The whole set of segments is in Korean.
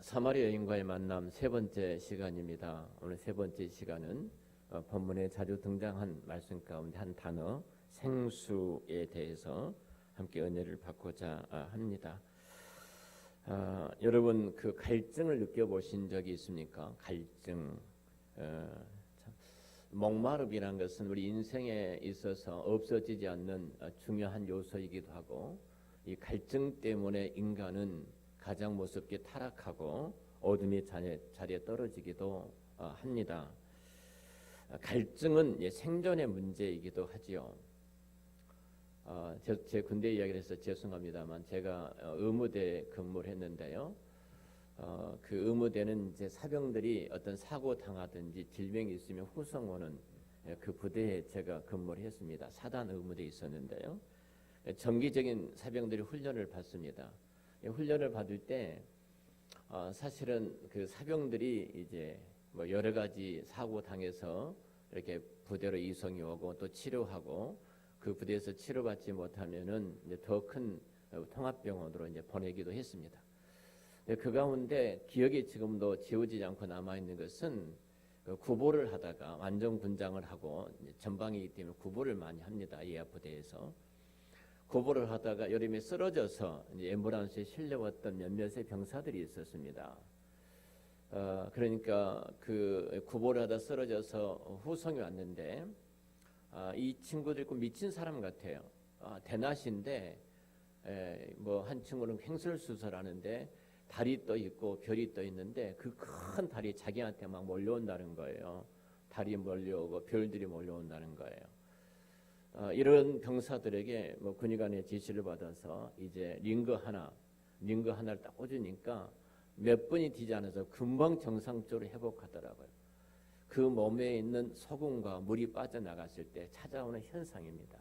사마리아 여인과의 만남 세 번째 시간입니다. 오늘 세 번째 시간은 본문에 자주 등장한 말씀 가운데 한 단어 생수에 대해서 함께 은혜를 받고자 합니다. 여러분 그 갈증을 느껴보신 적이 있습니까? 갈증. 목마름이란 것은 우리 인생에 있어서 없어지지 않는 중요한 요소이기도 하고, 이 갈증 때문에 인간은 가장 무섭게 타락하고 어둠의 자리에 떨어지기도 합니다. 갈증은 생존의 문제이기도 하지요. 제 군대 이야기를 해서 죄송합니다만 제가 의무대 근무를 했는데요. 그 의무대는 이제 사병들이 어떤 사고 당하든지 질병이 있으면 후송 오는 그 부대에 제가 근무를 했습니다. 사단 의무대에 있었는데요. 정기적인 사병들이 훈련을 받습니다. 훈련을 받을 때 사실은 그 사병들이 이제 뭐 여러 가지 사고 당해서 이렇게 부대로 이송이 오고 또 치료하고, 그 부대에서 치료받지 못하면은 이제 더 큰 통합병원으로 이제 보내기도 했습니다. 그 가운데 기억이 지금도 지워지지 않고 남아 있는 것은 그 구보를 하다가 완전 군장을 하고 전방이기 때문에 구보를 많이 합니다. 이 부대에서. 구보를 하다가 여름에 쓰러져서 이제 앰뷸런스에 실려왔던 몇몇의 병사들이 있었습니다. 그러니까 그 구보를 하다 쓰러져서 후송이 왔는데 이 친구들이 꼭 미친 사람 같아요. 대낮인데 뭐 한 친구는 횡설수설하는데 달이 떠 있고 별이 떠 있는데 그 큰 달이 자기한테 막 몰려온다는 거예요. 달이 몰려오고 별들이 몰려온다는 거예요. 이런 병사들에게 뭐 군의관의 지시를 받아서 이제 링거 하나를 딱 꽂으니까 몇 분이 뒤지 않아서 금방 정상적으로 회복하더라고요. 그 몸에 있는 소금과 물이 빠져나갔을 때 찾아오는 현상입니다.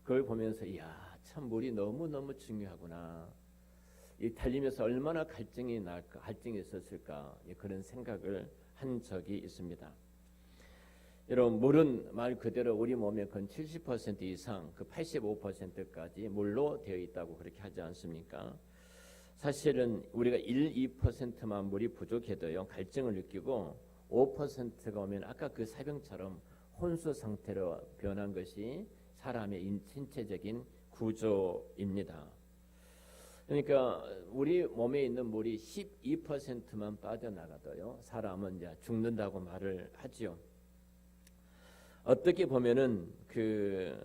그걸 보면서 이야, 참 물이 너무너무 중요하구나. 이 달리면서 얼마나 갈증이 있었을까, 그런 생각을 한 적이 있습니다. 여러분, 물은 말 그대로 우리 몸의 건 70% 이상, 그 85%까지 물로 되어 있다고 그렇게 하지 않습니까? 사실은 우리가 2%만 물이 부족해도요 갈증을 느끼고, 5%가 오면 아까 그 사병처럼 혼수 상태로 변한 것이 사람의 신체적인 구조입니다. 그러니까 우리 몸에 있는 물이 12%만 빠져나가도요 사람은 이제 죽는다고 말을 하지요. 어떻게 보면은 그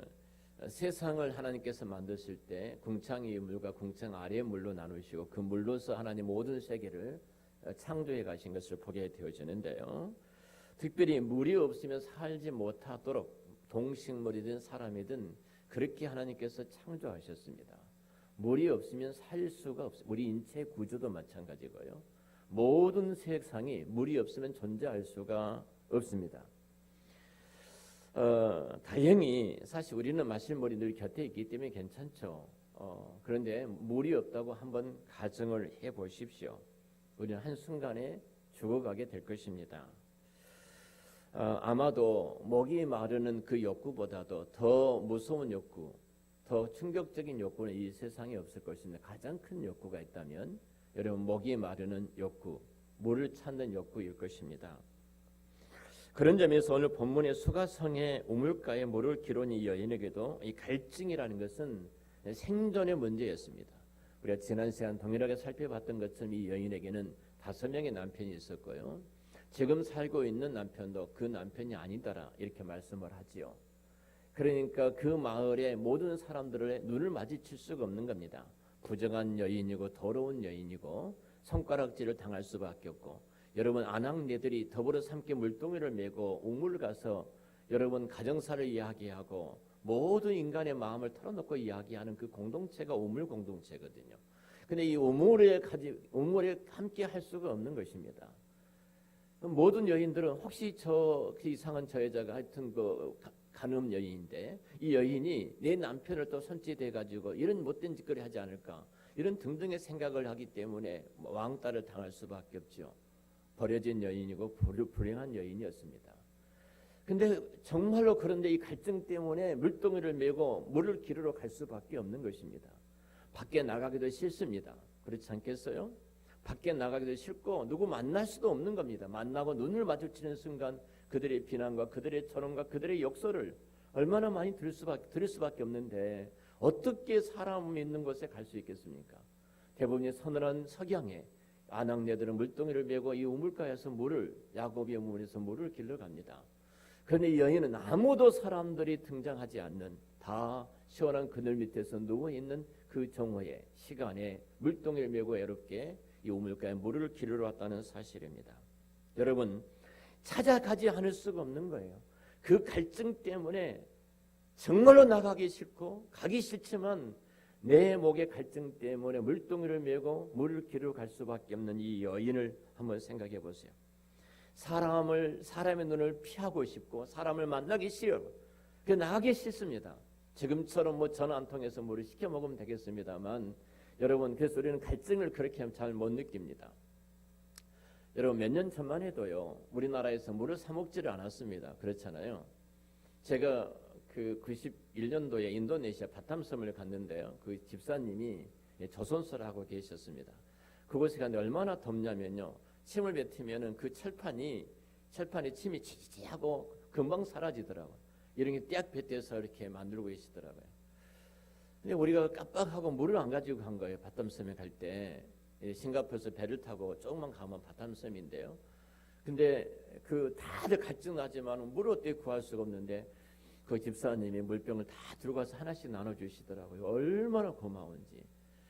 세상을 하나님께서 만드실 때 궁창 위의 물과 궁창 아래의 물로 나누시고 그 물로서 하나님 모든 세계를 창조해 가신 것을 보게 되어지는데요. 특별히 물이 없으면 살지 못하도록 동식물이든 사람이든 그렇게 하나님께서 창조하셨습니다. 물이 없으면 살 수가 없어요. 우리 인체 구조도 마찬가지고요. 모든 세상이 물이 없으면 존재할 수가 없습니다. 다행히 사실 우리는 마실 물이 늘 곁에 있기 때문에 괜찮죠. 그런데 물이 없다고 한번 가정을 해보십시오. 우리는 한순간에 죽어가게 될 것입니다. 아마도 목이 마르는 그 욕구보다도 더 무서운 욕구, 더 충격적인 욕구는 이 세상에 없을 것입니다. 가장 큰 욕구가 있다면 여러분, 목이 마르는 욕구, 물을 찾는 욕구일 것입니다. 그런 점에서 오늘 본문의 수가성의 우물가에 물을 기르는 이 여인에게도 이 갈증이라는 것은 생존의 문제였습니다. 우리가 지난 시간 동일하게 살펴봤던 것처럼 이 여인에게는 5명의 남편이 있었고요. 지금 살고 있는 남편도 그 남편이 아니더라 이렇게 말씀을 하지요. 그러니까 그 마을의 모든 사람들의 눈을 마주칠 수가 없는 겁니다. 부정한 여인이고 더러운 여인이고 손가락질을 당할 수밖에 없고, 여러분 아낙네들이 더불어서 함께 물동이를 메고 우물 가서 여러분 가정사를 이야기하고 모든 인간의 마음을 털어놓고 이야기하는 그 공동체가 우물 공동체거든요. 근데 이 우물에 함께 할 수가 없는 것입니다. 모든 여인들은 혹시 저 이상한 저 여자가 하여튼 그 간음 여인인데 이 여인이 내 남편을 또 손짓해가지고 이런 못된 짓거리 하지 않을까, 이런 등등의 생각을 하기 때문에 왕따를 당할 수밖에 없죠. 버려진 여인이고 불행한 여인이었습니다. 근데 정말로 그런데 이 갈증 때문에 물동이를 메고 물을 기르러 갈 수밖에 없는 것입니다. 밖에 나가기도 싫습니다. 그렇지 않겠어요? 밖에 나가기도 싫고 누구 만날 수도 없는 겁니다. 만나고 눈을 마주치는 순간 그들의 비난과 그들의 조롱과 그들의 욕설을 얼마나 많이 들을 수밖에 없는데 어떻게 사람 있는 곳에 갈 수 있겠습니까? 대부분이 서늘한 석양에 아낙네들은 물동이를 메고 이 우물가에서 야곱의 우물에서 물을 길러 갑니다. 그런데 이 여인은 아무도 사람들이 등장하지 않는 다 시원한 그늘 밑에서 누워있는 그 정오의 시간에 물동이를 메고 외롭게 이 우물가에 물을 길러 왔다는 사실입니다. 여러분, 찾아가지 않을 수가 없는 거예요. 그 갈증 때문에 정말로 나가기 싫고 가기 싫지만 내 목의 갈증 때문에 물동이를 메고 물을 길러 갈 수밖에 없는 이 여인을 한번 생각해 보세요. 사람의 눈을 피하고 싶고 사람을 만나기 싫어. 그 나가기 싫습니다. 지금처럼 전화 한 통해서 물을 시켜 먹으면 되겠습니다만 여러분, 그래서 우리는 갈증을 그렇게 잘 못 느낍니다. 여러분, 몇 년 전만 해도요, 우리나라에서 물을 사 먹지를 않았습니다. 그렇잖아요. 제가 그 91년도에 인도네시아 바탐섬을 갔는데요. 그 집사님이 조선소를 하고 계셨습니다. 그곳에 갔는데 얼마나 덥냐면요. 침을 뱉으면은 그 철판이 침이 치치하고 금방 사라지더라고요. 이런 게 떼약 뱉어서 이렇게 만들고 계시더라고요. 근데 우리가 깜빡하고 물을 안 가지고 간 거예요. 바탐섬에 갈 때. 싱가포르에서 배를 타고 조금만 가면 바탐섬인데요. 근데 그 다들 갈증 나지만 물을 어떻게 구할 수가 없는데 그 집사님이 물병을 다 들고 가서 하나씩 나눠주시더라고요. 얼마나 고마운지.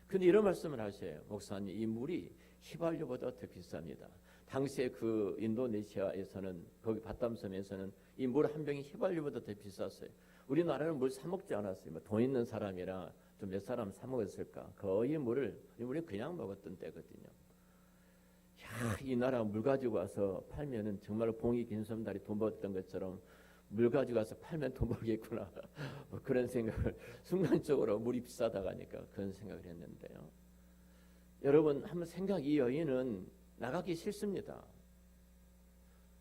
근데 이런 말씀을 하셔요. 목사님, 이 물이 휘발유보다 더 비쌉니다. 당시에 그 인도네시아에서는 거기 바탐섬에서는 이 물 한 병이 휘발유보다 더 비쌌어요. 우리나라는 물 사 먹지 않았어요. 돈 있는 사람이라 좀 몇 사람 사 먹었을까. 거의 물을 우리 그냥 먹었던 때거든요. 야, 이 나라 물 가지고 와서 팔면은 정말 봉이 긴 솜다리 돈 벌었던 것처럼 물 가지고 와서 팔면 돈 벌겠구나. 그런 생각을 순간적으로 물이 비싸다 가니까 그런 생각을 했는데요. 여러분, 한번 이 여인은 나가기 싫습니다.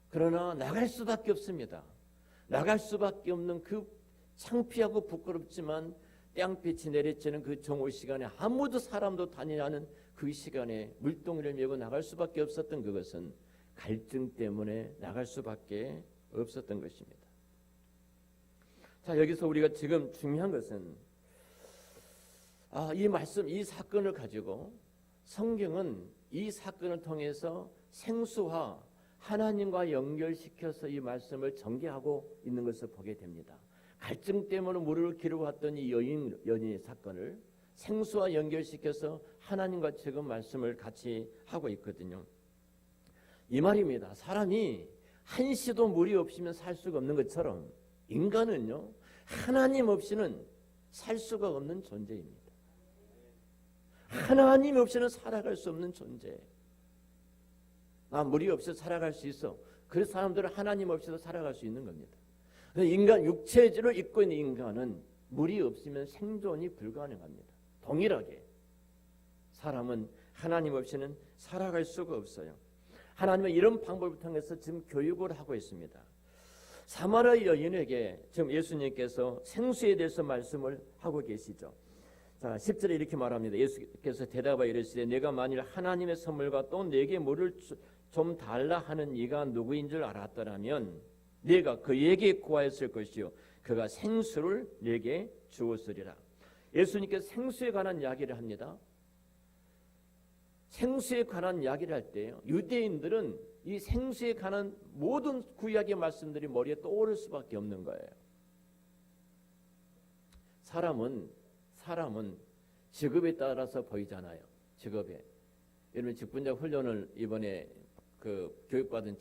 그러나 나갈 수밖에 없습니다. 나갈 수밖에 없는 그 창피하고 부끄럽지만 땡빛이 내리쬐는 그 정오 시간에 아무도 사람도 다니지 않은 그 시간에 물동이를 메고 나갈 수밖에 없었던 그것은 갈증 때문에 나갈 수밖에 없었던 것입니다. 자, 여기서 우리가 지금 중요한 것은 이 사건을 가지고 성경은 이 사건을 통해서 생수와 하나님과 연결시켜서 이 말씀을 전개하고 있는 것을 보게 됩니다. 갈증 때문에 물을 길어왔던 이 여인의 사건을 생수와 연결시켜서 하나님과 지금 말씀을 같이 하고 있거든요. 이 말입니다. 사람이 한시도 물이 없으면 살 수가 없는 것처럼 인간은요, 하나님 없이는 살 수가 없는 존재입니다. 하나님 없이는 살아갈 수 없는 존재. 물이 없어서 살아갈 수 있어. 그래서 사람들은 하나님 없이도 살아갈 수 있는 겁니다. 인간 육체를 입고 있는 인간은 물이 없으면 생존이 불가능합니다. 동일하게 사람은 하나님 없이는 살아갈 수가 없어요. 하나님은 이런 방법을 통해서 지금 교육을 하고 있습니다. 사마리아 여인에게 지금 예수님께서 생수에 대해서 말씀을 하고 계시죠. 자, 10절에 이렇게 말합니다. 예수께서 대답하여 이르시되 내가 만일 하나님의 선물과 또 내게 물을 좀 달라 하는 이가 누구인 줄 알았더라면 네가 그에게 구하였을 것이요 그가 생수를 내게 주었으리라. 예수님께서 생수에 관한 이야기를 합니다. 생수에 관한 이야기를 할 때요, 유대인들은 이 생수에 관한 모든 구약의 말씀들이 머리에 떠오를 수밖에 없는 거예요. 사람은 직업에 따라서 보이잖아요. 직업에. 여러분, 직분자 훈련을 이번에 그 교육받은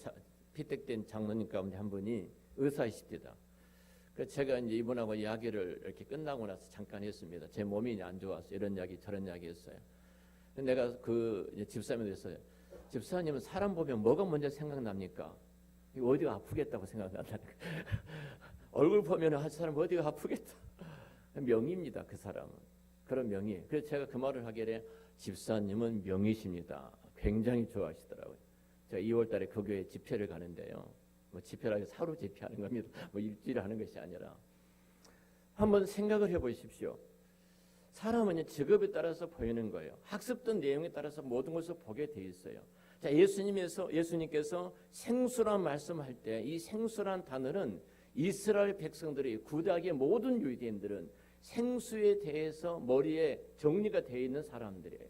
피택된 장로님 가운데 한 분이 의사이십니다. 그래서 제가 이제 이분하고 이야기를 이렇게 끝나고 나서 잠깐 했습니다. 제 몸이 안 좋아서 이런 이야기 저런 이야기 했어요. 내가 그 집사님한테 했어요. 집사님은 사람 보면 뭐가 먼저 생각납니까? 어디가 아프겠다고 생각난다니까. 얼굴 보면 한 사람 어디가 아프겠다. 명의입니다. 그 사람은. 그런 명의. 그래서 제가 그 말을 하길래 집사님은 명의십니다. 굉장히 좋아하시더라고요. 제가 2월 달에 그 교회 집회를 가는데요. 집회라고 사로 집회하는 겁니다. 일주일에 하는 것이 아니라. 한번 생각을 해보십시오. 사람은 직업에 따라서 보이는 거예요. 학습된 내용에 따라서 모든 것을 보게 돼 있어요. 자, 예수님께서 생수란 말씀할 때 이 생수란 단어는 이스라엘 백성들이 구약의 모든 유대인들은 생수에 대해서 머리에 정리가 되어 있는 사람들이에요.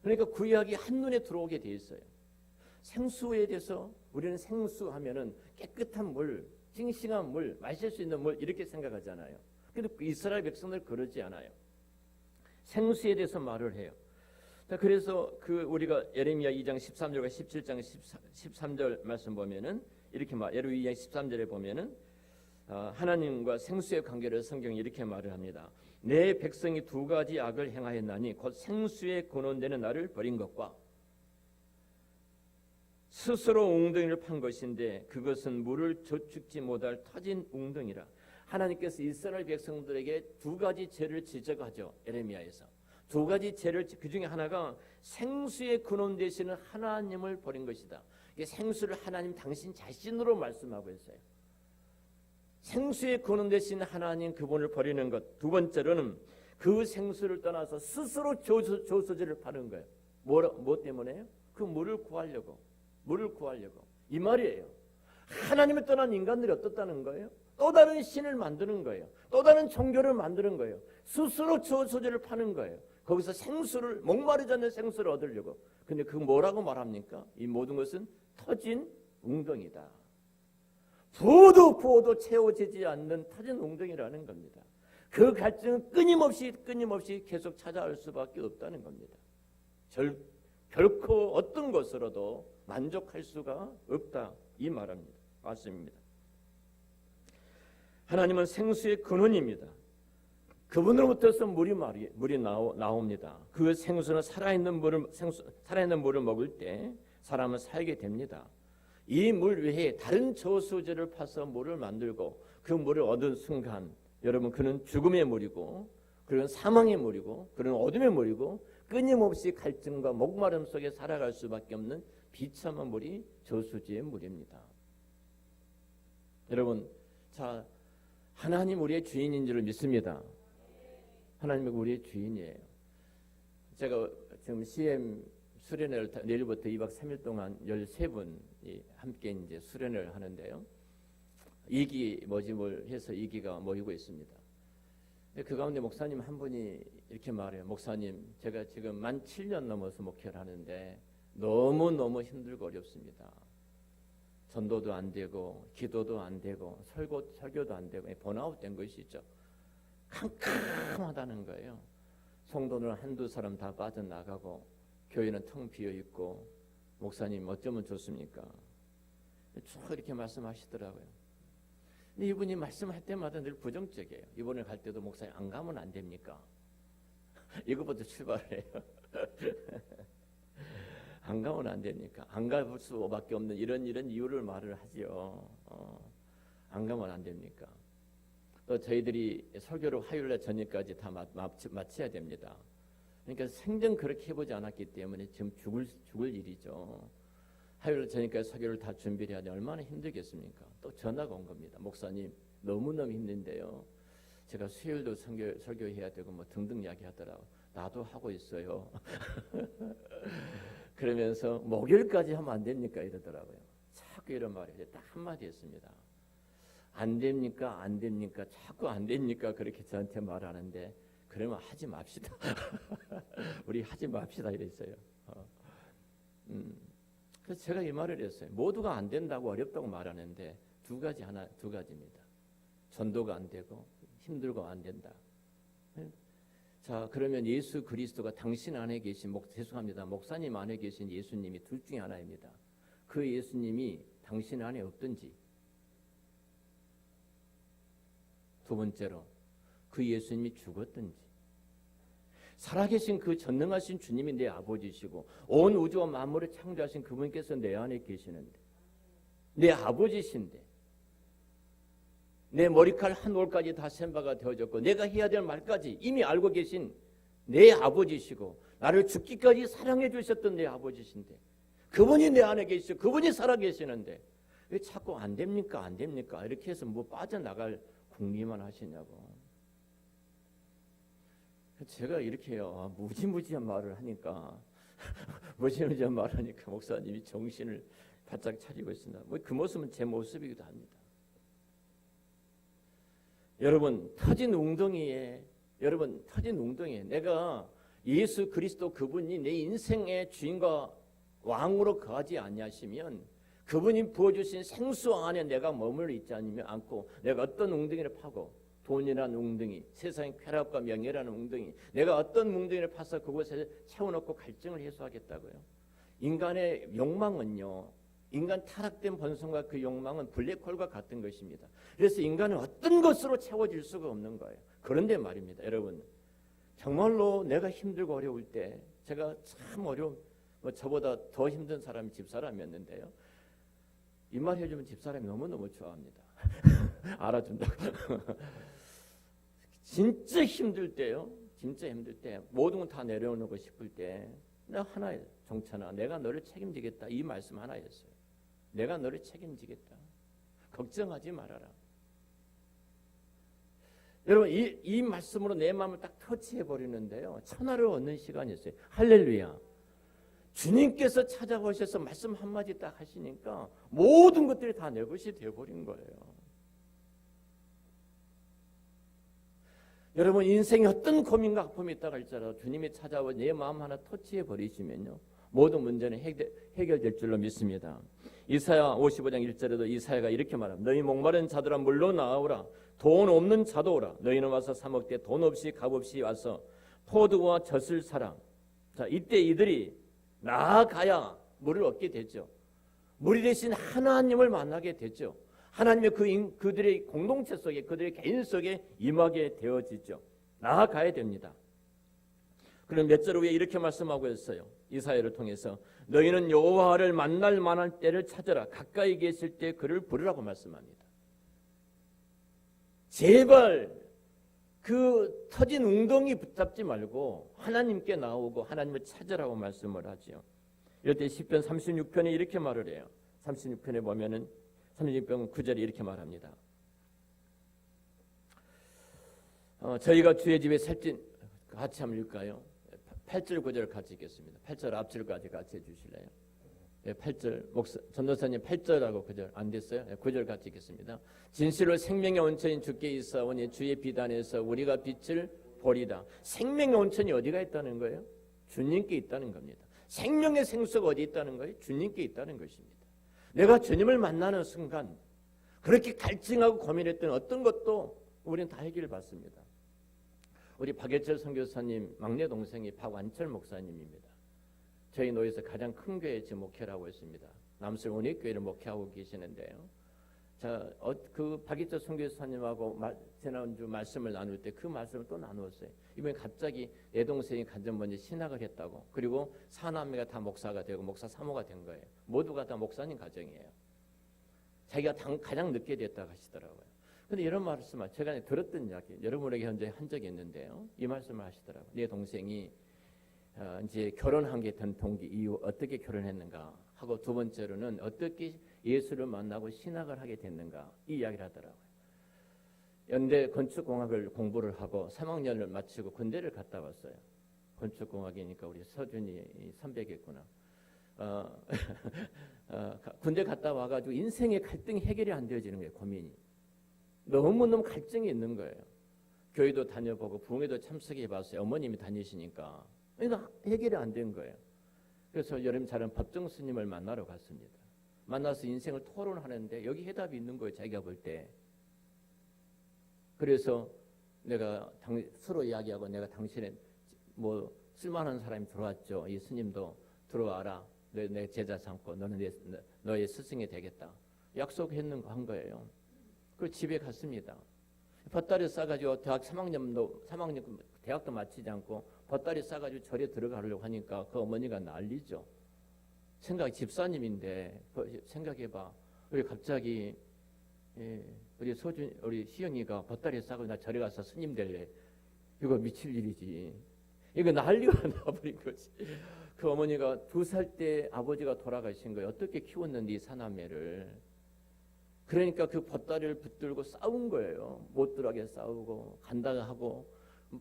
그러니까 구약이 한눈에 들어오게 돼 있어요. 생수에 대해서 우리는 생수하면은 깨끗한 물, 싱싱한 물, 마실 수 있는 물 이렇게 생각하잖아요. 근데 이스라엘 백성들 그러지 않아요. 생수에 대해서 말을 해요. 자, 그래서 우리가 예레미야 2장 13절과 17장 13절 말씀 보면은 이렇게 예레미야 13절에 보면은 하나님과 생수의 관계를 성경이 이렇게 말을 합니다. 내 백성이 두 가지 악을 행하였나니 곧 생수에 근원되는 나를 버린 것과 스스로 웅덩이를 판 것인데 그것은 물을 저축지 못할 터진 웅덩이라. 하나님께서 이스라엘 백성들에게 두 가지 죄를 지적하죠. 예레미야에서 두 가지 죄를, 그 중에 하나가 생수의 근원 되시는 하나님을 버린 것이다. 생수를 하나님 당신 자신으로 말씀하고 있어요. 생수의 근원 되신 하나님 그분을 버리는 것. 두 번째로는 그 생수를 떠나서 스스로 조소지를 파는 거예요. 뭐 때문에요? 그 물을 구하려고 이 말이에요. 하나님을 떠난 인간들이 어떻다는 거예요? 또 다른 신을 만드는 거예요. 또 다른 종교를 만드는 거예요. 스스로 조소지를 파는 거예요. 거기서 생수를, 목마르지 않는 생수를 얻으려고. 근데 그 뭐라고 말합니까? 이 모든 것은 터진 웅덩이다. 부어도 채워지지 않는 터진 웅덩이라는 겁니다. 그 갈증은 끊임없이 계속 찾아올 수밖에 없다는 겁니다. 결코 어떤 것으로도 만족할 수가 없다 이 말씀입니다. 하나님은 생수의 근원입니다. 그분으로부터서 물이 나옵니다. 그 생수는 살아있는 물을 먹을 때 사람은 살게 됩니다. 이 물 외에 다른 저수지를 파서 물을 만들고 그 물을 얻은 순간 여러분 그는 죽음의 물이고 그는 사망의 물이고 그는 어둠의 물이고 끊임없이 갈증과 목마름 속에 살아갈 수밖에 없는 비참한 물이 저수지의 물입니다. 여러분, 자, 하나님 우리의 주인인 줄을 믿습니다. 하나님이 우리의 주인이에요. 제가 지금 CM 수련회를 내일부터 2박 3일 동안 13분이 함께 이제 수련회를 하는데요. 2기 모집을 해서 2기가 모이고 있습니다. 그 가운데 목사님 한 분이 이렇게 말해요. 목사님, 제가 지금 만 7년 넘어서 목회를 하는데 너무너무 힘들고 어렵습니다. 전도도 안 되고 기도도 안 되고 설교도 안 되고 번아웃 된 것이죠. 캄캄하다는 거예요. 성도는 한두 사람 다 빠져나가고 교회는 텅 비어있고 목사님 어쩌면 좋습니까? 쭉 이렇게 말씀하시더라고요. 근데 이분이 말씀할 때마다 늘 부정적이에요. 이번에 갈 때도 목사님 안 가면 안 됩니까? 이것부터 출발해요. 안 가면 안 됩니까? 안 갈 수밖에 없는 이런 이유를 말을 하지요. 안 가면 안 됩니까? 또 저희들이 설교를 화요일날 저녁까지 다 마쳐야 됩니다. 그러니까 생전 그렇게 해보지 않았기 때문에 지금 죽을 일이죠. 화요일 저녁까지 설교를 다 준비를 해야 돼. 얼마나 힘들겠습니까? 또 전화가 온 겁니다. 목사님 너무너무 힘든데요. 제가 수요일도 설교해야 되고 뭐 등등 이야기하더라고. 나도 하고 있어요. 그러면서 목요일까지 하면 안 됩니까? 이러더라고요. 자꾸 이런 말이에요. 딱 한마디 했습니다. 안 됩니까? 안 됩니까? 자꾸 안 됩니까? 그렇게 저한테 말하는데 그러면 하지 맙시다. 우리 하지 맙시다 이랬어요. 그래서 제가 이 말을 했어요. 모두가 안 된다고 어렵다고 말하는데 두 가지입니다. 전도가 안 되고 힘들고 안 된다. 자, 그러면 예수 그리스도가 당신 안에 계신 죄송합니다. 목사님 안에 계신 예수님이 둘 중에 하나입니다. 그 예수님이 당신 안에 없든지, 두 번째로 그 예수님이 죽었든지, 살아계신 그 전능하신 주님이 내 아버지시고 온 우주와 만물을 창조하신 그분께서 내 안에 계시는데, 내 아버지신데, 내 머리칼 한 올까지 다 센 바가 되어졌고 내가 해야 될 말까지 이미 알고 계신 내 아버지시고 나를 죽기까지 사랑해 주셨던 내 아버지신데 그분이 내 안에 계시고 그분이 살아계시는데 왜 자꾸 안 됩니까? 안 됩니까? 이렇게 해서 뭐 빠져나갈 궁리만 하시냐고. 제가 이렇게 무지무지한 말을 하니까 무지무지한 말을 하니까 목사님이 정신을 바짝 차리고 있습니다. 뭐 그 모습은 제 모습이기도 합니다. 여러분 터진 웅덩이에 내가 예수 그리스도 그분이 내 인생의 주인과 왕으로 거하지 아니하시면, 그분이 부어주신 생수 안에 내가 머물러 있지 않고 내가 어떤 웅덩이를 파고, 돈이라는 웅덩이, 세상의 쾌락과 명예라는 웅덩이, 내가 어떤 웅덩이를 파서 그곳에 채워넣고 갈증을 해소하겠다고요. 인간의 욕망은요, 인간 타락된 본성과 그 욕망은 블랙홀과 같은 것입니다. 그래서 인간은 어떤 것으로 채워질 수가 없는 거예요. 그런데 말입니다, 여러분, 정말로 내가 힘들고 어려울 때, 제가 참 저보다 더 힘든 사람이 집사람이었는데요, 이 말 해주면 집사람이 너무너무 좋아합니다. 알아준다고. 진짜 힘들 때요, 모든 걸 다 내려놓고 싶을 때, 내가 하나예요. 정찬아, 내가 너를 책임지겠다, 이 말씀 하나였어요. 내가 너를 책임지겠다, 걱정하지 말아라. 여러분, 이 말씀으로 내 마음을 딱 터치해 버리는데요, 천하를 얻는 시간이었어요. 할렐루야. 주님께서 찾아오셔서 말씀 한마디 딱 하시니까 모든 것들이 다 내 것이 되어버린 거예요. 여러분, 인생에 어떤 고민과 아픔이 있다고 할지라도 주님이 찾아와 내 마음 하나 터치해 버리시면요, 모든 문제는 해결될 줄로 믿습니다. 이사야 55장 1절에도 이사야가 이렇게 말합니다. 너희 목마른 자들아 물로 나오라. 돈 없는 자도 오라. 너희는 와서 사 먹되 돈 없이 값 없이 와서 포도와 젖을 사라. 자, 이때 이들이 나아가야 물을 얻게 되죠. 물이 대신 하나님을 만나게 되죠. 하나님의 그들의 공동체 속에, 그들의 개인 속에 임하게 되어지죠. 나아가야 됩니다. 그럼 몇 절 후에 이렇게 말씀하고 있어요. 이사야를 통해서 너희는 여호와를 만날 만한 때를 찾아라. 가까이 계실 때 그를 부르라고 말씀합니다. 제발 그 터진 웅덩이 붙잡지 말고 하나님께 나오고 하나님을 찾으라고 말씀을 하죠. 이럴 때 시편 36편에 이렇게 말을 해요. 36편에 보면은 36편 9절에 이렇게 말합니다. 저희가 주의 집에 살찐, 같이 한번 읽을까요? 8절 9절 같이 읽겠습니다. 8절 앞줄까지 같이 해주실래요? 8절 전도사님 8절하고 9절 안 됐어요? 9절 같이 읽겠습니다. 진실로 생명의 온천인 주께 있사오니 주의 비단에서 우리가 빛을 보리다. 생명의 온천이 어디가 있다는 거예요? 주님께 있다는 겁니다. 생명의 생수가 어디 있다는 거예요? 주님께 있다는 것입니다. 내가 주님을 만나는 순간 그렇게 갈증하고 고민했던 어떤 것도 우리는 다 해결을 받습니다. 우리 박예철 선교사님 막내 동생이 박완철 목사님입니다. 저희 노예에서 가장 큰 교회 지금 목회를 하고 있습니다. 남술 원익교회를 목회하고 계시는데요. 자, 그 박예철 선교사님하고 지난주 말씀을 나눌 때 그 말씀을 또 나누었어요. 이번에 갑자기 내 동생이 간접 먼저 신학을 했다고. 그리고 사남매가 다 목사가 되고 목사 사모가 된 거예요. 모두가 다 목사님 가정이에요. 자기가 가장 늦게 됐다고 하시더라고요. 근데 이런 말씀을 제가 들었던 이야기, 여러분에게 현재 한 적이 있는데요. 이 말씀을 하시더라고요. 내 동생이 이제 결혼한 게 된 동기 이후 어떻게 결혼했는가 하고, 두 번째로는 어떻게 예수를 만나고 신학을 하게 됐는가, 이 이야기를 하더라고요. 연대 건축공학을 공부를 하고 3학년을 마치고 군대를 갔다 왔어요. 건축공학이니까 우리 서준이 선배겠구나. 군대 갔다 와가지고 인생의 갈등이 해결이 안 되어지는 거예요. 고민이 너무너무 갈증이 있는 거예요. 교회도 다녀보고 부흥회도 참석해봤어요. 어머님이 다니시니까. 그러니까 해결이 안 된 거예요. 그래서 여름처럼 법정 스님을 만나러 갔습니다. 만나서 인생을 토론하는데 여기 해답이 있는 거예요. 자기가 볼 때. 그래서 내가 서로 이야기하고, 내가 당신의 뭐 쓸만한 사람이 들어왔죠. 이 스님도 들어와라. 내 제자 삼고 너는 너의 스승이 되겠다. 약속했는 한 거예요. 그 집에 갔습니다. бот다리 싸가지고 대학 3학년 대학도 마치지 않고 бот다리 싸가지고 절에 들어가려고 하니까 그 어머니가 난리죠. 집사님인데 생각해봐. 우리 갑자기 우리 시영이가 бот다리 싸고 나 절에 가서 스님 될래. 이거 미칠 일이지. 이거 난리가 나버린 거지. 그 어머니가 2살 때 아버지가 돌아가신 거예요. 어떻게 키웠는데 이 사남매를. 그러니까 그 бот다리를 붙들고 싸운 거예요. 못 들어가게 싸우고 간다 하고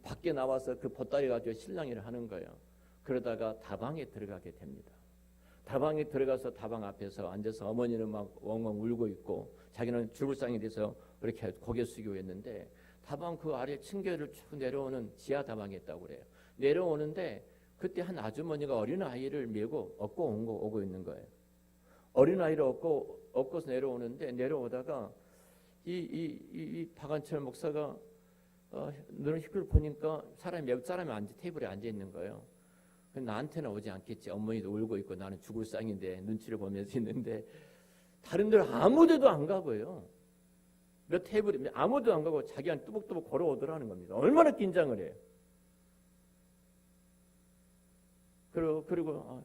밖에 나와서 그 보따리 가지고 실랑이를 하는 거예요. 그러다가 다방에 들어가게 됩니다. 다방에 들어가서 다방 앞에서 앉아서 어머니는 막 엉엉 울고 있고 자기는 죽을상이 돼서 그렇게 고개 숙이고 있는데 다방 그 아래 층계를 쭉 내려오는 지하 다방에 있다고 그래요. 내려오는데 그때 한 아주머니가 어린아이를 메고 오고 있는 거예요. 어린아이를 업고서 내려오는데 내려오다가 이 박한철 목사가 너는 희를 보니까 옆 사람이 테이블에 앉아 있는 거예요. 나한테는 오지 않겠지. 어머니도 울고 있고 나는 죽을 상인데 눈치를 보면서 있는데 다른 데로 아무 데도 안 가고요. 몇 테이블에 아무도 안 가고 자기한테 뚜벅뚜벅 걸어오더라는 겁니다. 얼마나 긴장을 해요. 그리고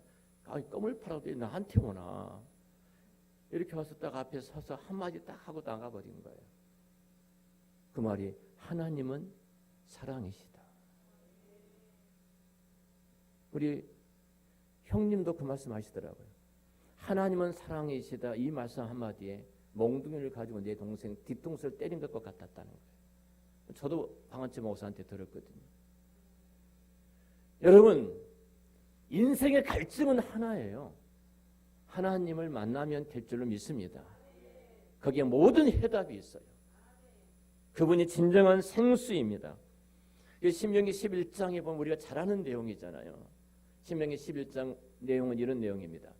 껌을 팔아도 나한테 오나 이렇게 와서 딱 앞에 서서 한마디 딱 하고 나가버린 거예요. 그 말이 하나님은 사랑이시다. 우리 형님도 그 말씀 하시더라고요. 하나님은 사랑이시다. 이 말씀 한마디에 몽둥이를 가지고 내 동생 뒤통수를 때린 것 같았다는 거예요. 저도 방한채 목사한테 들었거든요. 여러분 인생의 갈증은 하나예요. 하나님을 만나면 될 줄로 믿습니다. 거기에 모든 해답이 있어요. 그분이 진정한 생수입니다. 신명기 11장에 보면 우리가 잘 아는 내용이잖아요. 신명기 11장 내용은 이런 내용입니다.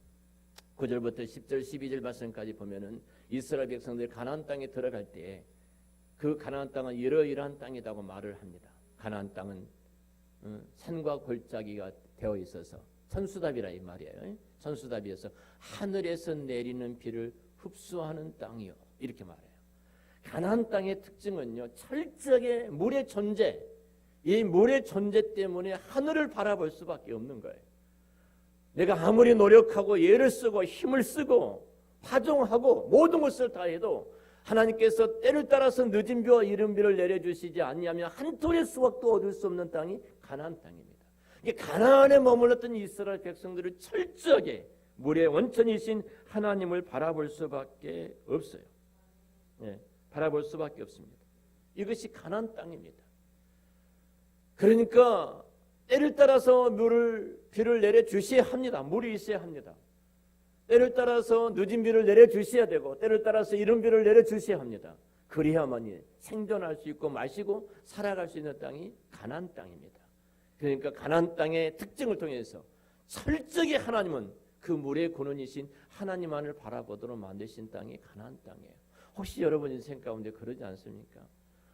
9절부터 10절 12절 말씀까지 보면은 이스라엘 백성들이 가나안 땅에 들어갈 때 그 가나안 땅은 이러이러한 땅이라고 말을 합니다. 가나안 땅은 산과 골짜기가 되어 있어서 천수답이라 이 말이에요. 천수답이어서 하늘에서 내리는 비를 흡수하는 땅이요. 이렇게 말해요. 가나안 땅의 특징은요. 철저하게 물의 존재, 이 물의 존재 때문에 하늘을 바라볼 수밖에 없는 거예요. 내가 아무리 노력하고 애를 쓰고 힘을 쓰고 파종하고 모든 것을 다 해도 하나님께서 때를 따라서 늦은 비와 이른 비를 내려주시지 않냐면 한 톨의 수확도 얻을 수 없는 땅이 가나안 땅입니다. 가나안에 머물렀던 이스라엘 백성들을 철저하게 물의 원천이신 하나님을 바라볼 수밖에 없어요. 바라볼 수밖에 없습니다. 이것이 가나안 땅입니다. 그러니까 때를 따라서 비를 내려주셔야 합니다. 물이 있어야 합니다. 때를 따라서 늦은 비를 내려주셔야 되고 때를 따라서 이른 비를 내려주셔야 합니다. 그래야만이 생존할 수 있고 마시고 살아갈 수 있는 땅이 가나안 땅입니다. 그러니까 가나안 땅의 특징을 통해서 철저히 하나님은 그 물의 근원이신 하나님만을 바라보도록 만드신 땅이 가나안 땅이에요. 혹시 여러분 인생 가운데 그러지 않습니까?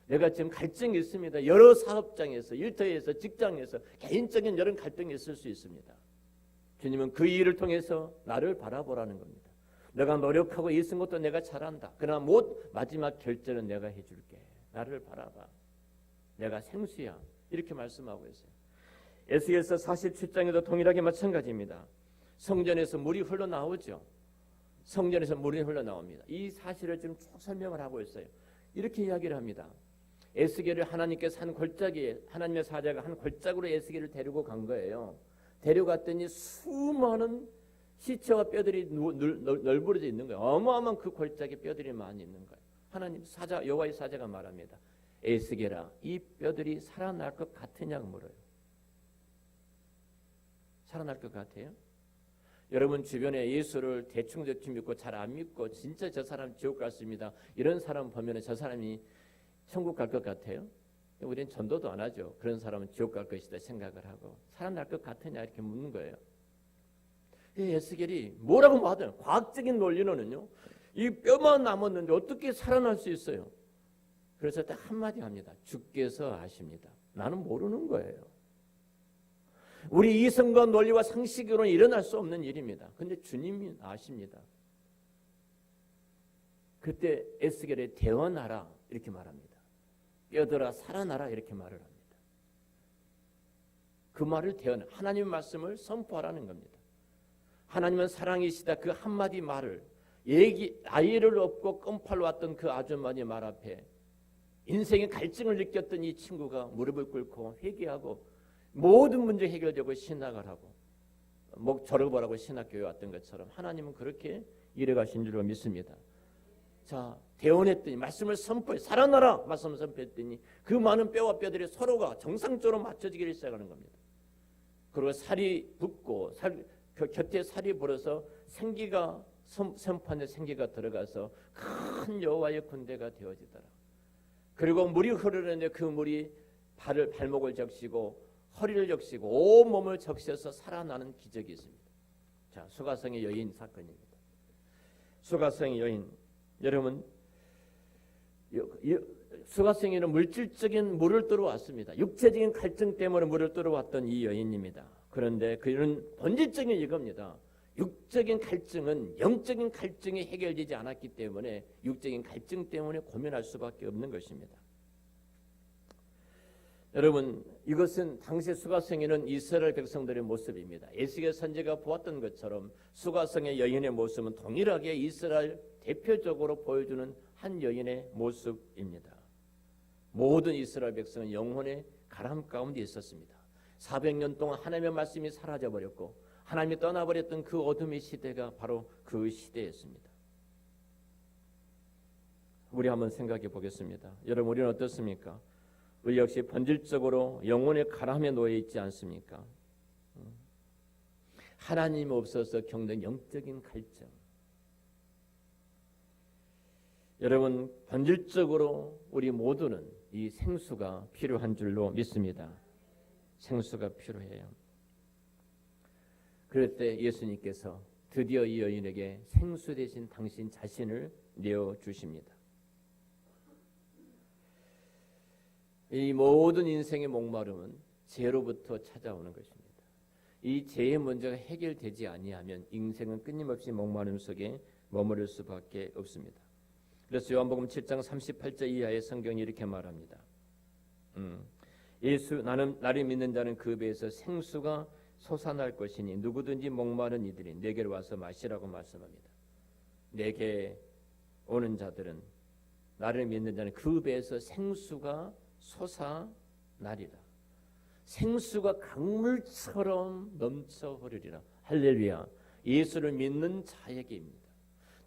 내가 지금 갈증이 있습니다. 여러 사업장에서 일터에서 직장에서 개인적인 여러 갈등이 있을 수 있습니다. 주님은 그 일을 통해서 나를 바라보라는 겁니다. 내가 노력하고 애쓴 것도 내가 잘한다. 그러나 마지막 결제는 내가 해줄게. 나를 바라봐. 내가 생수야. 이렇게 말씀하고 있어요. 에스겔서 47장에도 동일하게 마찬가지입니다. 성전에서 물이 흘러나오죠. 성전에서 물이 흘러나옵니다. 이 사실을 지금 쭉 설명을 하고 있어요. 이렇게 이야기를 합니다. 에스겔을 하나님께서 한 골짜기에 하나님의 사자가 한 골짜기로 에스겔을 데리고 간 거예요. 데려갔더니 수많은 시체와 뼈들이 널브러져 있는 거예요. 어마어마한 그 골짜기 뼈들이 많이 있는 거예요. 하나님 사자 여호와의 사자가 말합니다. 에스겔아, 이 뼈들이 살아날 것 같으냐고 물어요. 살아날 것 같아요? 여러분 주변에 예수를 대충 믿고 잘 안 믿고 진짜 저 사람 지옥 갈 수 있습니다. 이런 사람 보면 저 사람이 천국 갈 것 같아요? 우리는 전도도 안 하죠. 그런 사람은 지옥 갈 것이다 생각을 하고 살아날 것 같으냐 이렇게 묻는 거예요. 에스겔이 뭐라고 하든 과학적인 논리로는요. 이 뼈만 남았는데 어떻게 살아날 수 있어요? 그래서 딱 한마디 합니다. 주께서 아십니다. 나는 모르는 거예요. 우리 이성과 논리와 상식으로는 일어날 수 없는 일입니다. 그런데 주님이 아십니다. 그때 에스겔에 대언하라 이렇게 말합니다. 뼈들아 살아나라 이렇게 말을 합니다. 그 말을 하나님의 말씀을 선포하라는 겁니다. 하나님은 사랑이시다 그 한마디 말을 아이를 업고 껌팔로 왔던 그 아주머니 말 앞에 인생의 갈증을 느꼈던 이 친구가 무릎을 꿇고 회개하고 모든 문제 해결되고 신학을 하고 목 졸업하라고 신학교에 왔던 것처럼 하나님은 그렇게 일해가신 줄로 믿습니다. 자, 대언했더니 말씀을 선포해 살아나라 말씀을 선포했더니 그 많은 뼈와 뼈들이 서로가 정상적으로 맞춰지기를 시작하는 겁니다. 그리고 살이 붙고 그 곁에 살이 불어서 생기가 선판에 생기가 들어가서 큰 여호와의 군대가 되어지더라. 그리고 물이 흐르는데 그 물이 발목을 적시고 허리를 적시고 온 몸을 적셔서 살아나는 기적이 있습니다. 자, 수가성의 여인 사건입니다. 수가성의 여인, 여러분, 수가성에는 물질적인 물을 떨어왔습니다. 육체적인 갈증 때문에 물을 떨어왔던 이 여인입니다. 그런데 그는 본질적인 이겁니다. 육적인 갈증은 영적인 갈증이 해결되지 않았기 때문에 육적인 갈증 때문에 고민할 수밖에 없는 것입니다. 여러분, 이것은 당시 수가성에는 이스라엘 백성들의 모습입니다. 에스겔 선지자가 보았던 것처럼 수가성의 여인의 모습은 동일하게 이스라엘 대표적으로 보여주는 한 여인의 모습입니다. 모든 이스라엘 백성은 영혼의 가람 가운데 있었습니다. 400년 동안 하나님의 말씀이 사라져버렸고 하나님이 떠나버렸던 그 어둠의 시대가 바로 그 시대였습니다. 우리 한번 생각해 보겠습니다. 여러분, 우리는 어떻습니까? 우리 역시 본질적으로 영혼의 가람에 놓여 있지 않습니까? 하나님 없어서 겪는 영적인 갈증. 여러분, 본질적으로 우리 모두는 이 생수가 필요한 줄로 믿습니다. 생수가 필요해요. 그럴 때 예수님께서 드디어 이 여인에게 생수 대신 당신 자신을 내어주십니다. 이 모든 인생의 목마름은 죄로부터 찾아오는 것입니다. 이 죄의 문제가 해결되지 아니하면 인생은 끊임없이 목마름 속에 머무를 수밖에 없습니다. 그래서 요한복음 7장 38절 이하의 성경이 이렇게 말합니다. 나를 믿는 자는 그 배에서 생수가 솟아날 것이니 누구든지 목마른 이들이 내게로 와서 마시라고 말씀합니다. 내게 오는 자들은, 나를 믿는 자는 그 배에서 생수가 솟아나리라. 생수가 강물처럼 넘쳐 흐르리라. 할렐루야. 예수를 믿는 자에게입니다.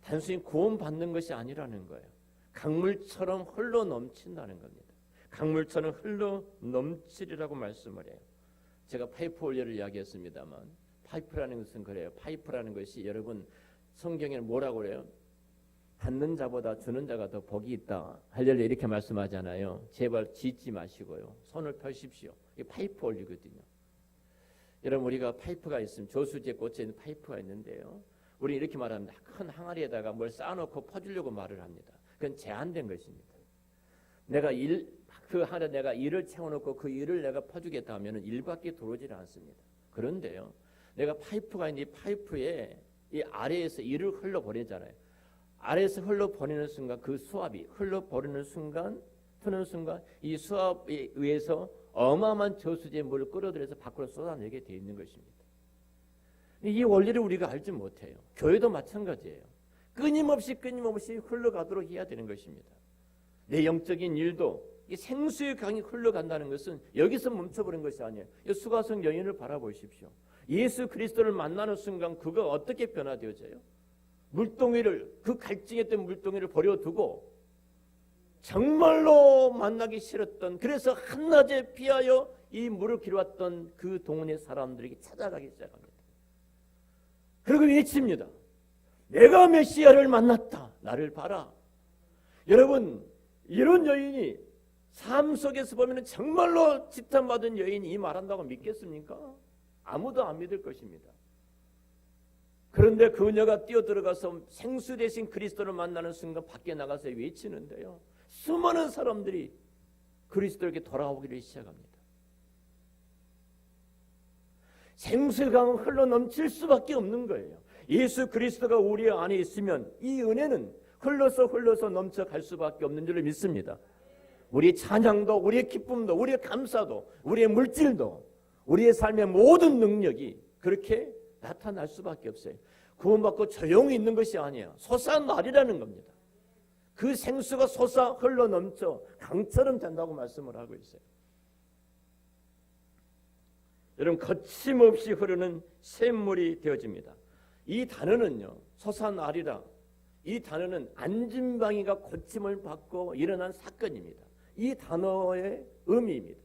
단순히 구원받는 것이 아니라는 거예요. 강물처럼 흘러 넘친다는 겁니다. 강물처럼 흘러 넘치리라고 말씀을 해요. 제가 파이프 원리를 이야기했습니다만 파이프라는 것은 그래요. 파이프라는 것이 여러분 성경에는 뭐라고 그래요? 받는 자보다 주는 자가 더 복이 있다. 할렐루야 이렇게 말씀하잖아요. 제발 짓지 마시고요. 손을 펴십시오. 이게 파이프 원리거든요. 여러분, 우리가 파이프가 있으면 저수지에 꽂혀 있는 파이프가 있는데요. 우리 이렇게 말합니다. 큰 항아리에다가 뭘 쌓아놓고 퍼주려고 말을 합니다. 그건 제한된 것입니다. 내가 내가 일을 채워놓고 그 일을 내가 퍼주겠다 하면은 일밖에 들어오질 않습니다. 그런데요, 내가 파이프가 있는데 이 파이프에 이 아래에서 일을 흘러보내잖아요. 아래에서 흘러보내는 순간 그 수압이 흘러보내는 순간, 트는 순간 이 수압에 의해서 어마어마한 저수지의 물을 끌어들여서 밖으로 쏟아내게 되어 있는 것입니다. 이 원리를 우리가 알지 못해요. 교회도 마찬가지예요. 끊임없이 흘러가도록 해야 되는 것입니다. 내 영적인 일도 이 생수의 강이 흘러간다는 것은 여기서 멈춰버린 것이 아니에요. 이 수가성 여인을 바라보십시오. 예수 그리스도를 만나는 순간 그가 어떻게 변화되어져요? 물동이를, 그 갈증했던 물동이를 버려두고 정말로 만나기 싫었던, 그래서 한낮에 피하여 이 물을 길어왔던 그 동네 사람들에게 찾아가기 시작합니다. 그리고 외칩니다. 내가 메시아를 만났다. 나를 봐라. 여러분, 이런 여인이 삶 속에서 보면 정말로 칭찬받은 여인이 이 말한다고 믿겠습니까? 아무도 안 믿을 것입니다. 그런데 그녀가 뛰어들어가서 생수 대신 그리스도를 만나는 순간 밖에 나가서 외치는데요, 수많은 사람들이 그리스도에게 돌아오기를 시작합니다. 생수의 강은 흘러넘칠 수밖에 없는 거예요. 예수 그리스도가 우리 안에 있으면 이 은혜는 흘러서 넘쳐갈 수밖에 없는 줄을 믿습니다. 우리의 찬양도, 우리의 기쁨도, 우리의 감사도, 우리의 물질도, 우리의 삶의 모든 능력이 그렇게 나타날 수밖에 없어요. 구원받고 조용히 있는 것이 아니에요. 솟아나리라는 겁니다. 그 생수가 솟아 흘러넘쳐 강처럼 된다고 말씀을 하고 있어요. 여러분, 거침없이 흐르는 샘물이 되어집니다. 이 단어는요, 솟아나리라, 이 단어는 안진방이가 고침을 받고 일어난 사건입니다. 이 단어의 의미입니다.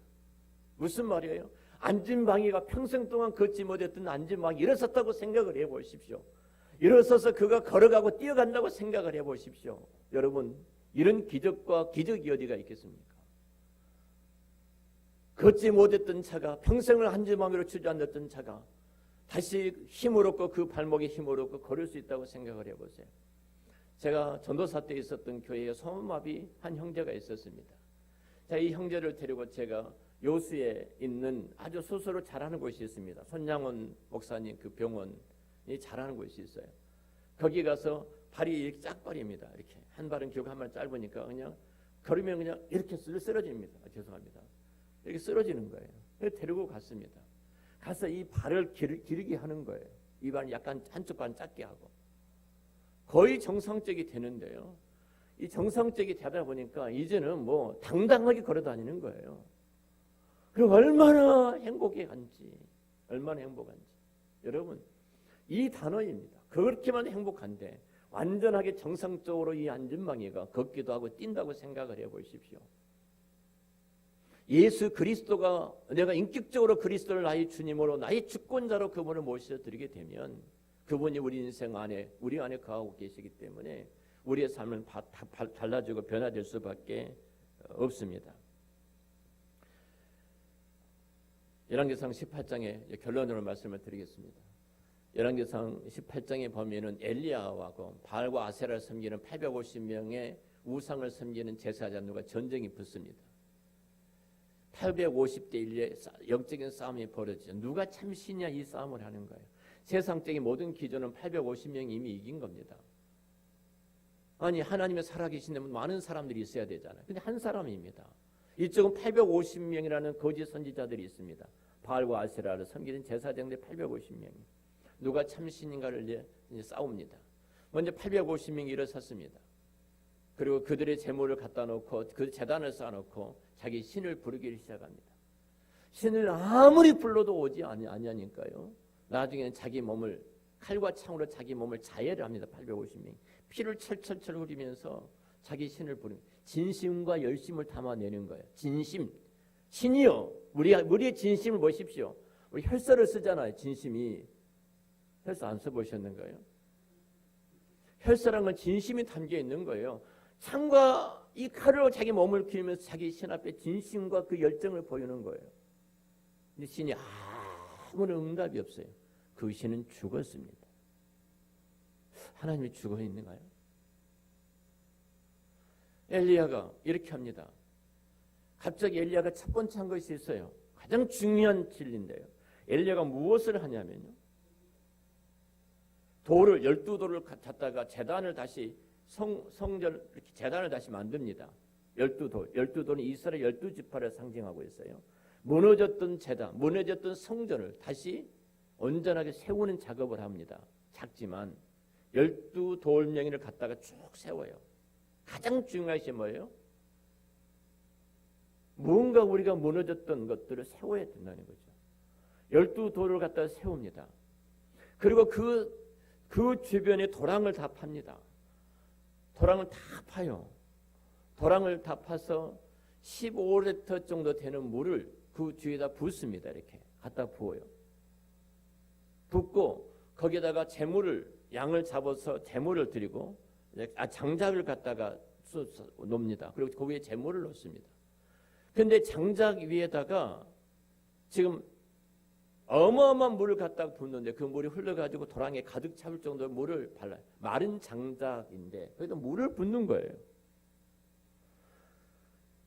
무슨 말이에요? 안진방이가 평생 동안 걷지 못했던 안진방이 일어섰다고 생각을 해보십시오. 일어서서 그가 걸어가고 뛰어간다고 생각을 해보십시오. 여러분, 이런 기적과 기적이 어디가 있겠습니까? 걷지 못했던 자가, 평생을 안진방이로 주저앉았던 자가 다시 힘을 얻고 그 발목에 힘을 얻고 걸을 수 있다고 생각을 해보세요. 제가 전도사 때 있었던 교회에 소아마비 한 형제가 있었습니다. 자, 이 형제를 데리고 제가 요수에 있는 아주 스스로 잘하는 곳이 있습니다. 손양원 목사님 그 병원이 잘하는 곳이 있어요. 거기 가서 발이 이렇게 짝발입니다. 이렇게 한 발은 길고 한 발은 짧으니까 그냥 걸으면 그냥 이렇게 쓰러집니다. 죄송합니다. 이렇게 쓰러지는 거예요. 그래서 데리고 갔습니다. 가서 이 발을 기르게 하는 거예요. 이 발은 약간 한쪽 발은 작게 하고 거의 정상적이 되는데요. 이 정상적이 되다 보니까 이제는 뭐 당당하게 걸어 다니는 거예요. 그리고 얼마나 행복한지, 얼마나 행복한지. 여러분, 이 단어입니다. 그렇게만 행복한데 완전하게 정상적으로 이 안진방이가 걷기도 하고 뛴다고 생각을 해보십시오. 예수 그리스도가 내가 인격적으로 그리스도를 나의 주님으로 나의 주권자로 그분을 모셔드리게 되면 그분이 우리 인생 안에 우리 안에 거하고 계시기 때문에 우리의 삶은 달라지고 변화될 수밖에 없습니다. 열왕기상 18장의 결론으로 말씀을 드리겠습니다. 열왕기상 18장에 보면은 엘리야하고 바알과 아세라를 섬기는 850명의 우상을 섬기는 제사장들과 전쟁이 붙습니다. 850대 1의 영적인 싸움이 벌어지죠. 누가 참 신이냐 이 싸움을 하는 거예요. 세상적인 모든 기준은 850명이 이미 이긴 겁니다. 아니 하나님의 살아계신 데면 많은 사람들이 있어야 되잖아요. 근데 한 사람입니다. 이쪽은 850명이라는 거짓 선지자들이 있습니다. 바알과 아세라를 섬기는 제사장들 850명이. 누가 참 신인가를 이제 싸웁니다. 먼저 850명이 일어섰습니다. 그리고 그들의 제물을 갖다 놓고 그 제단을 쌓아놓고 자기 신을 부르기를 시작합니다. 신을 아무리 불러도 오지 아니하니까요. 나중에는 자기 몸을 칼과 창으로 자기 몸을 자해를 합니다. 850명이. 피를 철철철 흘리면서 자기 신을 부릅니다. 진심과 열심을 담아내는 거예요. 진심. 신이요. 우리의 진심을 보십시오. 우리 혈서를 쓰잖아요. 진심이. 혈서 안 써보셨는가요? 혈서란 건 진심이 담겨 있는 거예요. 창과 이 칼로 자기 몸을 기르면서 자기 신 앞에 진심과 그 열정을 보이는 거예요. 근데 신이 아무런 응답이 없어요. 그 신은 죽었습니다. 하나님이 죽어 있는가요? 엘리야가 이렇게 합니다. 갑자기 엘리야가 첫 번째 한 것이 있어요. 가장 중요한 진리인데요. 엘리야가 무엇을 하냐면요. 돌을 12돌을 갖다가 제단을 다시 성전 이렇게 제단을 다시 만듭니다. 12돌. 12돌은 이스라엘 12지파를 상징하고 있어요. 무너졌던 제단, 무너졌던 성전을 다시 온전하게 세우는 작업을 합니다. 작지만 12돌명이를 갖다가 쭉 세워요. 가장 중요한 것이 뭐예요? 무언가 우리가 무너졌던 것들을 세워야 된다는 거죠. 12돌을 갖다가 세웁니다. 그리고 그 주변에 도랑을 다 팝니다. 도랑을 다 파요. 도랑을 다 파서 15리터 정도 되는 물을 그 뒤에다 붓습니다. 이렇게 갖다 부어요. 붓고 거기에다가 양을 잡아서 재물을 드리고 장작을 갖다가 놓습니다. 그리고 그 위에 재물을 놓습니다. 그런데 장작 위에다가 지금 어마어마한 물을 갖다가 붓는데 그 물이 흘러가지고 도랑에 가득 차올 정도의 물을 발라요. 마른 장작인데 거기다 물을 붓는 거예요.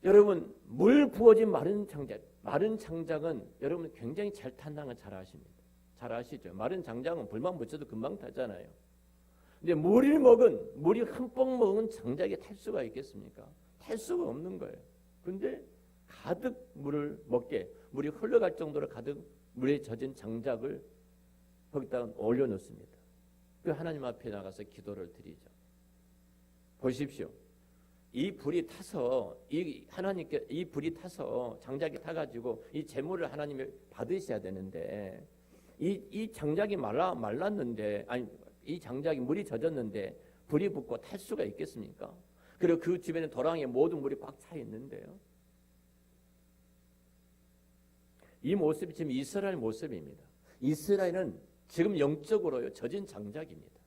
여러분 물 부어진 마른 장작은 여러분 굉장히 잘 탄다는 걸 잘 아십니다. 잘 아시죠? 마른 장작은 불만 붙여도 금방 타잖아요. 근데 물이 흠뻑 먹은 장작이 탈 수가 있겠습니까? 탈 수가 없는 거예요. 근데 가득 물을 먹게 물이 흘러갈 정도로 가득 물에 젖은 장작을 거기다가 올려놓습니다. 그 하나님 앞에 나가서 기도를 드리죠. 보십시오. 이 불이 타서 장작이 타가지고 이 재물을 하나님이 받으셔야 되는데 이 장작이 말랐는데 이 장작이 물이 젖었는데 불이 붙고 탈 수가 있겠습니까? 그리고 그 주변에 도랑에 모든 물이 꽉 차 있는데요. 이 모습이 지금 이스라엘 모습입니다. 이스라엘은 지금 영적으로요 젖은 장작입니다.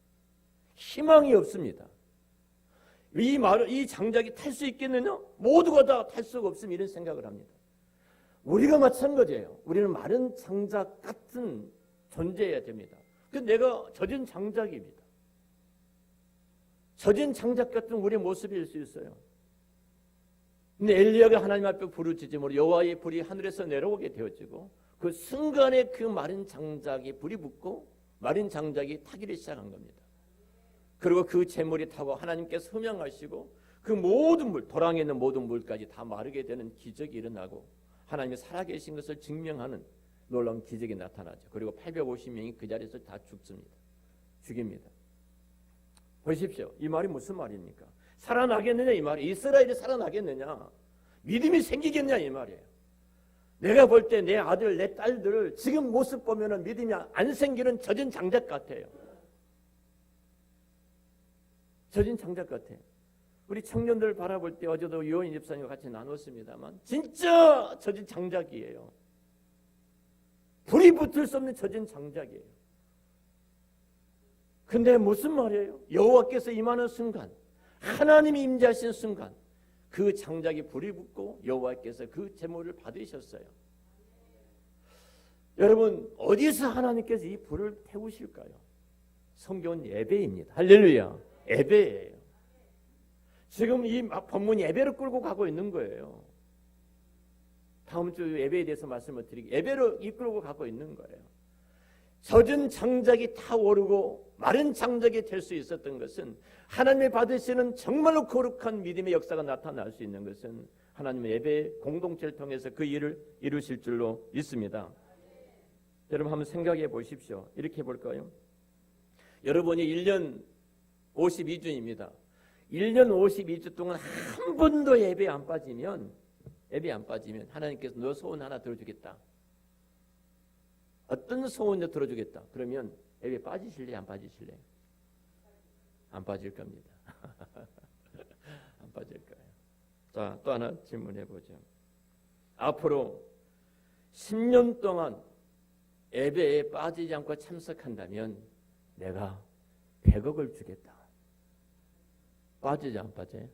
희망이 없습니다. 이 장작이 탈 수 있겠느냐? 모두가 다 탈 수가 없으면 이런 생각을 합니다. 우리가 마찬가지예요. 우리는 마른 장작 같은 존재해야 됩니다. 근데 내가 젖은 장작입니다. 젖은 장작 같은 우리의 모습일 수 있어요. 근데 엘리야가 하나님 앞에 부르짖음으로 여호와의 불이 하늘에서 내려오게 되어지고 그 순간에 그 마른 장작이 불이 붙고 마른 장작이 타기를 시작한 겁니다. 그리고 그 재물이 타고 하나님께서 흠양하시고 그 모든 물, 도랑에 있는 모든 물까지 다 마르게 되는 기적이 일어나고 하나님이 살아계신 것을 증명하는 놀라운 기적이 나타나죠. 그리고 850명이 그 자리에서 다 죽입니다. 보십시오. 이 말이 무슨 말입니까? 살아나겠느냐 이 말이. 이스라엘이 살아나겠느냐, 믿음이 생기겠냐 이 말이에요. 내가 볼 때 내 아들 내 딸들 지금 모습 보면은 믿음이 안 생기는 젖은 장작 같아요. 젖은 장작 같아요. 우리 청년들 바라볼 때 어제도 유원희 집사님과 같이 나눴습니다만 진짜 젖은 장작이에요. 불이 붙을 수 없는 젖은 장작이에요. 근데 무슨 말이에요? 여호와께서 임하는 순간, 하나님이 임재하신 순간 그 장작이 불이 붙고 여호와께서 그 제물을 받으셨어요. 여러분, 어디서 하나님께서 이 불을 태우실까요? 성경은 예배입니다. 할렐루야. 예배예요. 지금 이 본문이 예배로 끌고 가고 있는 거예요. 다음 주 예배에 대해서 말씀을 드리기, 예배로 이끌고 가고 있는 거예요. 젖은 장작이 타오르고 마른 장작이 될 수 있었던 것은 하나님이 받으시는 정말로 거룩한 믿음의 역사가 나타날 수 있는 것은 하나님의 예배 공동체를 통해서 그 일을 이루실 줄로 믿습니다. 여러분 한번 생각해 보십시오. 이렇게 해볼까요? 여러분이 1년 52주입니다. 1년 52주 동안 한 번도 예배 안 빠지면 하나님께서 너 소원 하나 들어주겠다. 어떤 소원도 들어주겠다. 그러면 예배 빠지실래요? 안 빠지실래요? 안 빠질 겁니다. 안 빠질 거예요. 자, 또 하나 질문해 보죠. 앞으로 10년 동안 예배에 빠지지 않고 참석한다면 내가 100억을 주겠다. 빠지지 안 빠져요?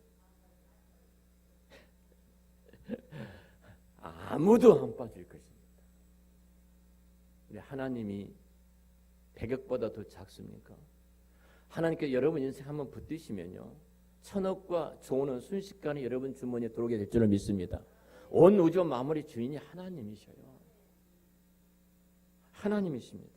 아무도 안 빠질 것입니다. 근데 하나님이 100억보다 더 작습니까? 하나님께 여러분 인생 한번 붙드시면요, 1000억과 조언은 순식간에 여러분 주머니에 들어오게 될 줄을 믿습니다. 온 우주 만물의 주인이 하나님이셔요. 하나님이십니다.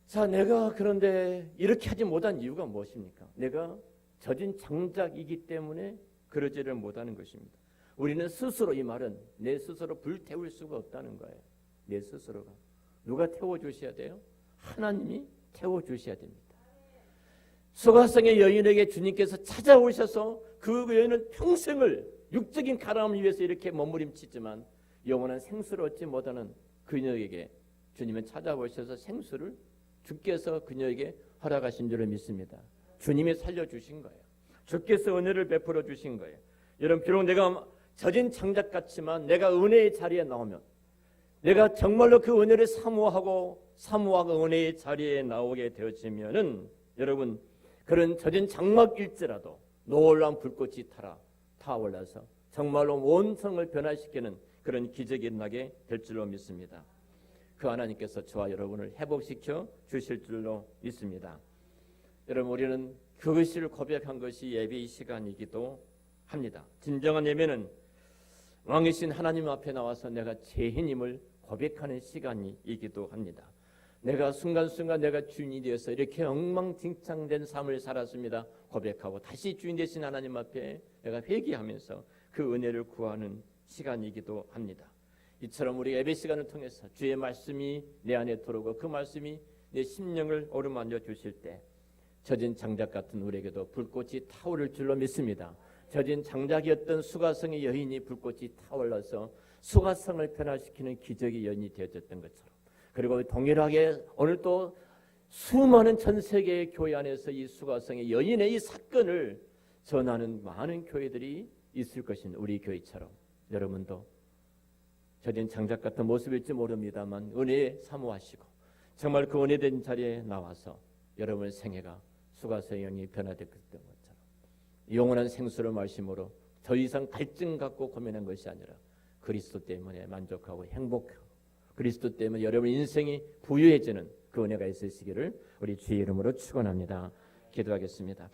자, 내가 그런데 이렇게 하지 못한 이유가 무엇입니까? 내가 젖은 장작이기 때문에 그러지를 못하는 것입니다. 우리는 스스로, 이 말은 내 스스로 불태울 수가 없다는 거예요. 내 스스로가. 누가 태워주셔야 돼요? 하나님이 태워주셔야 됩니다. 소가성의 여인에게 주님께서 찾아오셔서 그 여인은 평생을 육적인 가람을 위해서 이렇게 몸부림치지만 영원한 생수를 얻지 못하는 그녀에게 주님은 찾아오셔서 생수를 주께서 그녀에게 허락하신 줄을 믿습니다. 주님이 살려주신 거예요. 주께서 은혜를 베풀어 주신 거예요. 여러분, 비록 내가 젖은 장작 같지만 내가 은혜의 자리에 나오면, 내가 정말로 그 은혜를 사모하고 은혜의 자리에 나오게 되어지면은 여러분, 그런 젖은 장막일지라도 놀라운 불꽃이 타올라서 정말로 온 성을 변화시키는 그런 기적이 일어나게 될 줄로 믿습니다. 그 하나님께서 저와 여러분을 회복시켜 주실 줄로 믿습니다. 여러분, 우리는 그것을 고백한 것이 예배의 시간이기도 합니다. 진정한 예배는 왕이신 하나님 앞에 나와서 내가 죄인임을 고백하는 시간이기도 합니다. 내가 순간순간 내가 주인이 되어서 이렇게 엉망진창된 삶을 살았습니다. 고백하고 다시 주인 되신 하나님 앞에 내가 회개하면서 그 은혜를 구하는 시간이기도 합니다. 이처럼 우리 예배 시간을 통해서 주의 말씀이 내 안에 들어오고 그 말씀이 내 심령을 어루만져 주실 때 젖은 장작 같은 우리에게도 불꽃이 타오를 줄로 믿습니다. 젖은 장작이었던 수가성의 여인이 불꽃이 타올라서 수가성을 변화시키는 기적의 여인이 되어졌던 것처럼, 그리고 동일하게 오늘 또 수많은 전 세계의 교회 안에서 이 수가성의 여인의 이 사건을 전하는 많은 교회들이 있을 것인 우리 교회처럼 여러분도 저는 장작 같은 모습일지 모릅니다만 은혜에 사모하시고 정말 그 은혜된 자리에 나와서 여러분의 생애가 수가성의 영이 변화됐던 것처럼 영원한 생수를 마심으로 더 이상 갈증 갖고 고민한 것이 아니라 그리스도 때문에 만족하고 행복하고 그리스도 때문에 여러분 인생이 부유해지는 그 은혜가 있으시기를 우리 주의 이름으로 축원합니다. 기도하겠습니다.